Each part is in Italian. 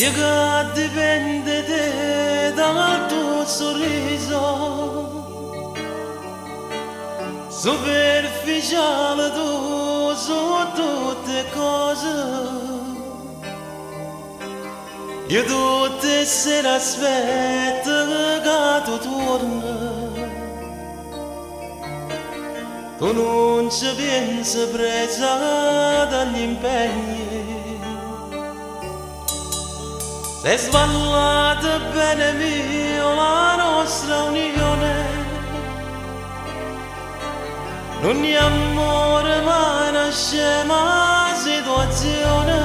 Io dipende dal tuo sorriso, superficiale tu su tutte cose. Io tutte sere aspetto che tu torni. Tu non ci pensi presa dagli impegni. Se sballate bene mio la nostra unione, non è amore ma una scema situazione.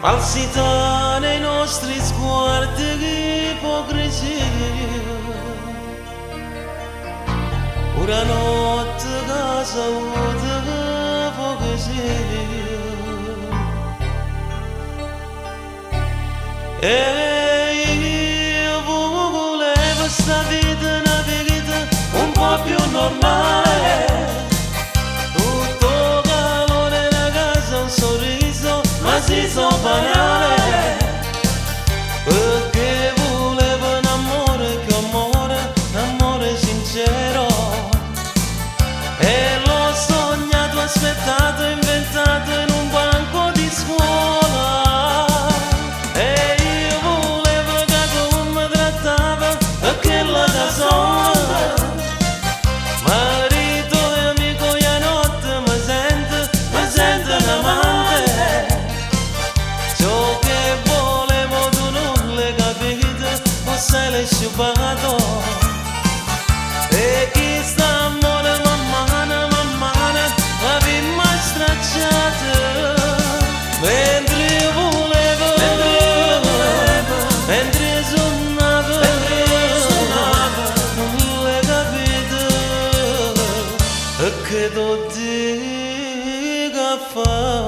Falsità nei nostri sguardi, ipocrisia. Una notte che saluta poesia. E io volevo sta vita, una vita un po' più normale. Tutto calore, una casa, un sorriso, ma si so banale. Perché volevo un amore che amore, un amore sincero. E l'ho sognato, aspettato, inventato in un banco di scuola. Marito e amico e notte mi sento un amante. Ciò che volevo tu non l'hai capito, ma sei l'hai sciupato. E chi sta amore man mano la vita stracciata. Mentre io volevo, mentre io suonavo, che tu dica fa.